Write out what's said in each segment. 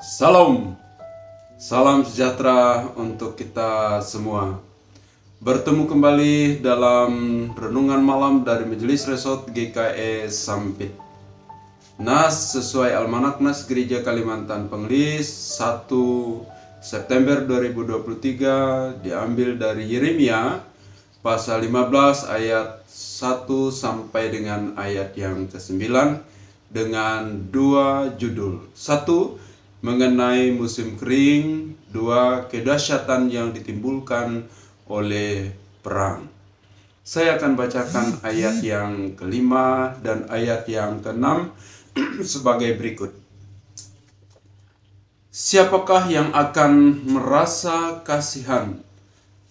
Salam, salam sejahtera untuk kita semua. Bertemu kembali dalam renungan malam dari Majelis Resort GKE Sampit. Nas sesuai Almanak Nas Gereja Kalimantan Pengelis 1 September 2023 diambil dari Yeremia pasal 15 ayat 1 sampai dengan ayat yang ke-9 dengan dua judul. 1. Mengenai musim kering. 2. Kedahsyatan yang ditimbulkan oleh perang. Saya akan bacakan ayat yang kelima dan ayat yang keenam sebagai berikut. Siapakah yang akan merasa kasihan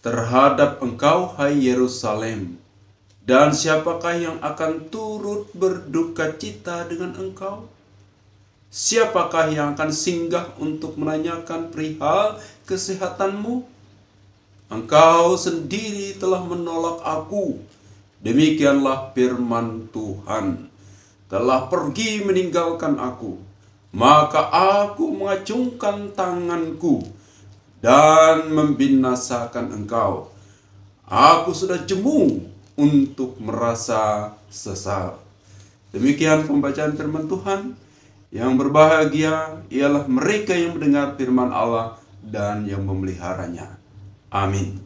terhadap engkau, hai Yerusalem? Dan siapakah yang akan turut berduka cita dengan engkau? Siapakah yang akan singgah untuk menanyakan perihal kesehatanmu? Engkau sendiri telah menolak aku. Demikianlah firman Tuhan. Telah pergi meninggalkan aku. Maka aku mengacungkan tanganku dan membinasakan engkau. Aku sudah jemu untuk merasa sesal. Demikian pembacaan firman Tuhan. Yang berbahagia ialah mereka yang mendengar firman Allah dan yang memeliharanya. Amin.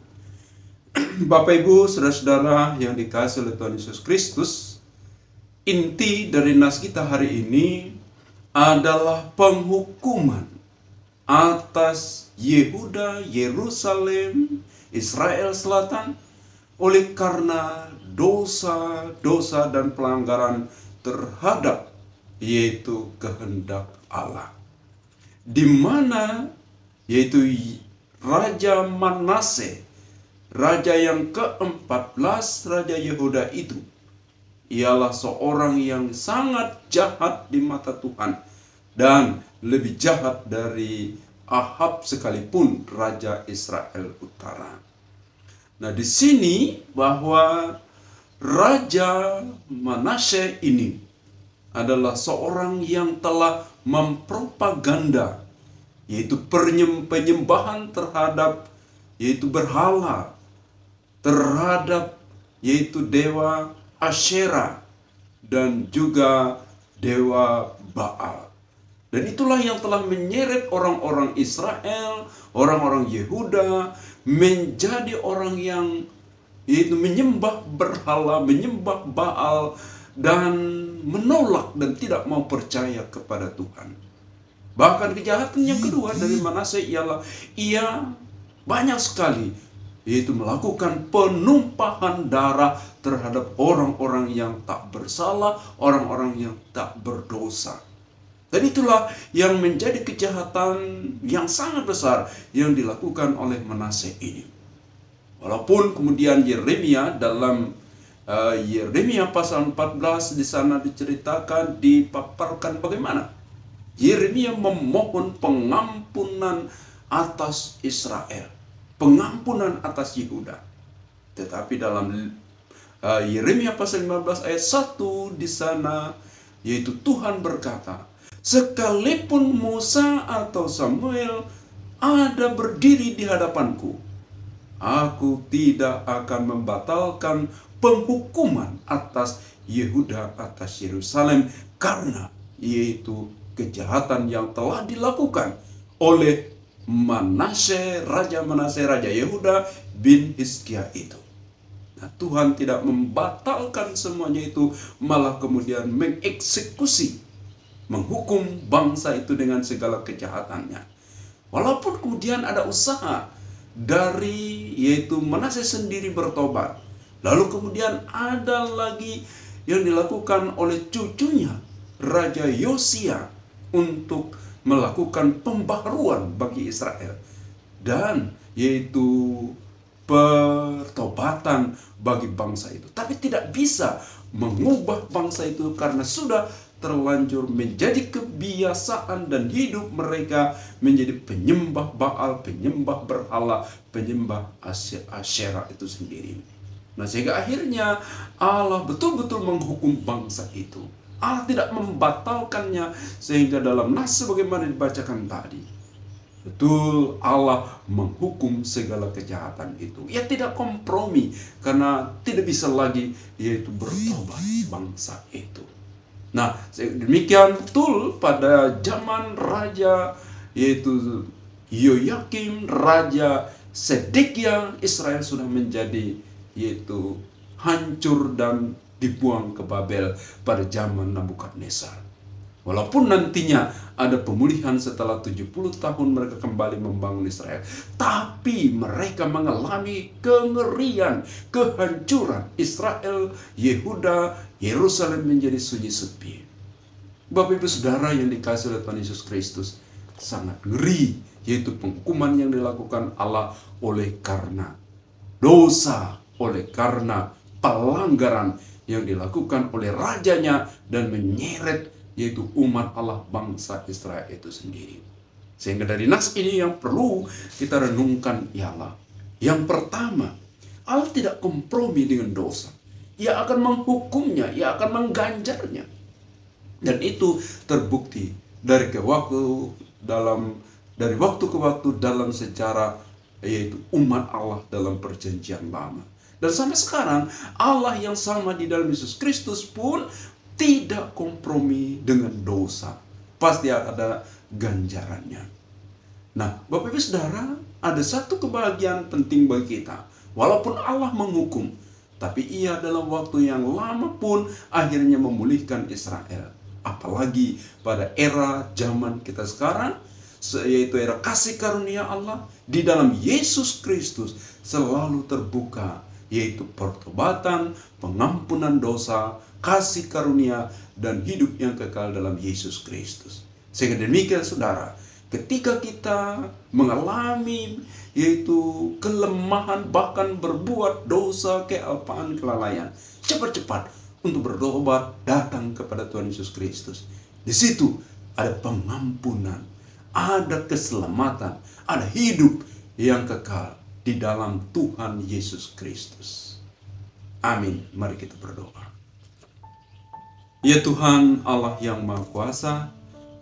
Bapak Ibu, saudara-saudara yang dikasihi oleh Tuhan Yesus Kristus, inti dari nas kita hari ini adalah penghukuman atas Yehuda, Yerusalem, Israel Selatan oleh karena dosa-dosa dan pelanggaran terhadap yaitu kehendak Allah. Di mana yaitu Raja Manase, raja yang ke-14 Raja Yehuda itu ialah seorang yang sangat jahat di mata Tuhan dan lebih jahat dari Ahab sekalipun Raja Israel Utara. Nah, di sini bahwa Raja Manase ini adalah seorang yang telah mempropaganda yaitu penyembahan terhadap yaitu berhala, terhadap yaitu dewa Asyera dan juga dewa Baal. Dan itulah yang telah menyeret orang-orang Israel, orang-orang Yehuda menjadi orang yang yaitu menyembah berhala, menyembah Baal dan menolak dan tidak mau percaya kepada Tuhan. Bahkan kejahatan yang kedua dari Manase ialah ia banyak sekali yaitu melakukan penumpahan darah terhadap orang-orang yang tak bersalah, orang-orang yang tak berdosa. Dan itulah yang menjadi kejahatan yang sangat besar yang dilakukan oleh Manase ini. Walaupun kemudian Yeremia dalam Yeremia pasal 14 di sana diceritakan, dipaparkan bagaimana Yeremia memohon pengampunan atas Israel, pengampunan atas Yehuda. Tetapi dalam Yeremia pasal 15 ayat 1 di sana yaitu Tuhan berkata, sekalipun Musa atau Samuel ada berdiri di hadapanku, aku tidak akan membatalkan penghukuman atas Yehuda, atas Yerusalem, karena yaitu kejahatan yang telah dilakukan oleh Manase, Raja Yehuda bin Hizkia itu. Nah, Tuhan tidak membatalkan semuanya itu, malah kemudian mengeksekusi, menghukum bangsa itu dengan segala kejahatannya. Walaupun kemudian ada usaha dari yaitu Manase sendiri bertobat, lalu kemudian ada lagi yang dilakukan oleh cucunya Raja Yosia untuk melakukan pembaharuan bagi Israel dan yaitu pertobatan bagi bangsa itu. Tapi tidak bisa mengubah bangsa itu karena sudah terlanjur menjadi kebiasaan dan hidup mereka menjadi penyembah Baal, penyembah berhala, penyembah Asyera itu sendiri. Nah, sehingga akhirnya Allah betul-betul menghukum bangsa itu. Allah tidak membatalkannya, sehingga dalam nas sebagaimana dibacakan tadi, betul Allah menghukum segala kejahatan itu. Ia tidak kompromi, karena tidak bisa lagi yaitu bertobat bangsa itu. Nah, demikian betul pada zaman Raja yaitu Yehoyakim, Raja Sedekia, Israel sudah menjadi yaitu hancur dan dibuang ke Babel pada zaman Nabukadnezar. Walaupun nantinya ada pemulihan setelah 70 tahun mereka kembali membangun Israel, tapi mereka mengalami kengerian, kehancuran. Israel, Yehuda, Yerusalem menjadi sunyi sepi. Bapak Ibu Saudara yang dikasihi oleh Tuhan Yesus Kristus, sangat ngeri, yaitu penghukuman yang dilakukan Allah oleh karena dosa, oleh karena pelanggaran yang dilakukan oleh rajanya dan menyeret yaitu umat Allah, bangsa Israel itu sendiri. Sehingga dari nas ini yang perlu kita renungkan ialah, yang pertama, Allah tidak kompromi dengan dosa. Ia akan menghukumnya, ia akan mengganjarnya. Dan itu terbukti dari waktu ke waktu dalam sejarah yaitu umat Allah dalam perjanjian lama. Dan sampai sekarang Allah yang sama di dalam Yesus Kristus pun tidak kompromi dengan dosa. Pasti ada ganjarannya. Nah, Bapak Ibu Saudara, ada satu kebahagiaan penting bagi kita. Walaupun Allah menghukum, tapi ia dalam waktu yang lama pun akhirnya memulihkan Israel. Apalagi pada era zaman kita sekarang, yaitu era kasih karunia Allah di dalam Yesus Kristus selalu terbuka, yaitu pertobatan, pengampunan dosa, kasih karunia, dan hidup yang kekal dalam Yesus Kristus. Sehingga demikian saudara, ketika kita mengalami yaitu kelemahan, bahkan berbuat dosa, kealpaan, kelalaian, cepat-cepat untuk bertobat, datang kepada Tuhan Yesus Kristus. Di situ ada pengampunan, ada keselamatan, ada hidup yang kekal di dalam Tuhan Yesus Kristus. Amin. Mari kita berdoa. Ya Tuhan Allah yang Maha Kuasa,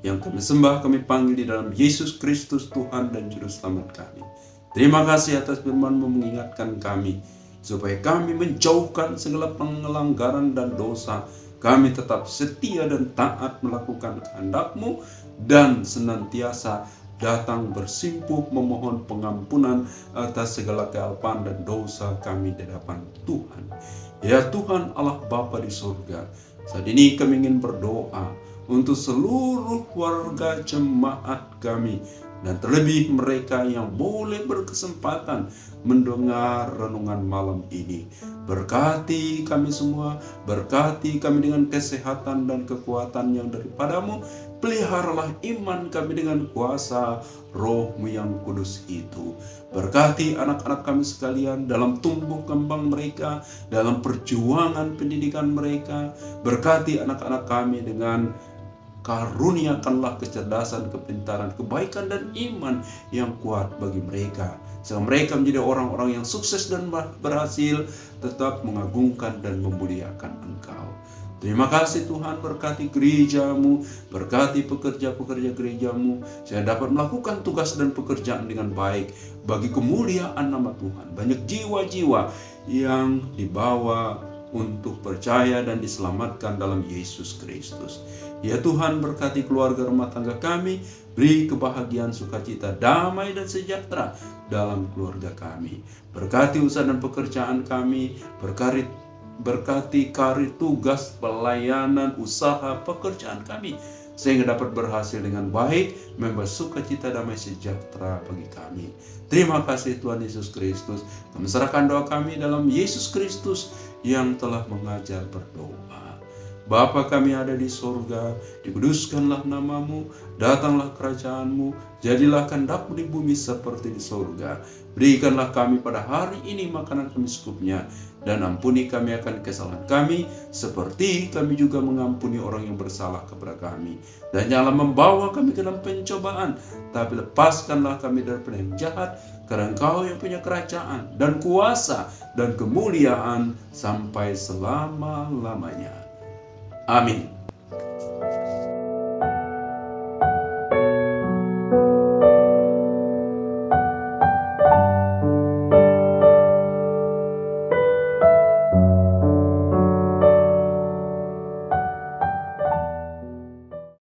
yang kami sembah, kami panggil di dalam Yesus Kristus, Tuhan dan Juru Selamat kami. Terima kasih atas firman-Mu mengingatkan kami, supaya kami menjauhkan segala pelanggaran dan dosa. Kami tetap setia dan taat melakukan kehendak-Mu, dan senantiasa datang bersimpuh memohon pengampunan atas segala kealpaan dan dosa kami di hadapan Tuhan. Ya Tuhan Allah Bapa di surga, saat ini kami ingin berdoa untuk seluruh warga jemaat kami, dan terlebih mereka yang boleh berkesempatan mendengar renungan malam ini. Berkati kami semua, berkati kami dengan kesehatan dan kekuatan yang daripada-Mu. Peliharalah iman kami dengan kuasa Roh-Mu yang kudus itu. Berkati anak-anak kami sekalian dalam tumbuh kembang mereka, dalam perjuangan pendidikan mereka. Berkati anak-anak kami dengan karuniakanlah kecerdasan, kepintaran, kebaikan, dan iman yang kuat bagi mereka, sehingga mereka menjadi orang-orang yang sukses dan berhasil, tetap mengagungkan dan memuliakan Engkau. Terima kasih Tuhan, berkati gereja-Mu, berkati pekerja-pekerja gereja-Mu, sehingga dapat melakukan tugas dan pekerjaan dengan baik bagi kemuliaan nama Tuhan. Banyak jiwa-jiwa yang dibawa untuk percaya dan diselamatkan dalam Yesus Kristus. Ya Tuhan, berkati keluarga rumah tangga kami, beri kebahagiaan, sukacita, damai, dan sejahtera dalam keluarga kami. Berkati usaha dan pekerjaan kami, berkati karir, tugas, pelayanan, usaha, pekerjaan kami, sehingga dapat berhasil dengan baik, membawa sukacita, damai, sejahtera bagi kami. Terima kasih Tuhan Yesus Kristus. Kami serahkan doa kami dalam Yesus Kristus yang telah mengajar berdoa. Bapa kami ada di surga, dikuduskanlah nama-Mu, datanglah kerajaan-Mu, jadilah kehendak-Mu di bumi seperti di surga. Berikanlah kami pada hari ini makanan kami secukupnya, dan ampuni kami akan kesalahan kami, seperti kami juga mengampuni orang yang bersalah kepada kami. Dan janganlah membawa kami ke dalam pencobaan, tapi lepaskanlah kami daripada yang jahat, karena Engkau yang punya kerajaan, dan kuasa, dan kemuliaan, sampai selama-lamanya. Amin.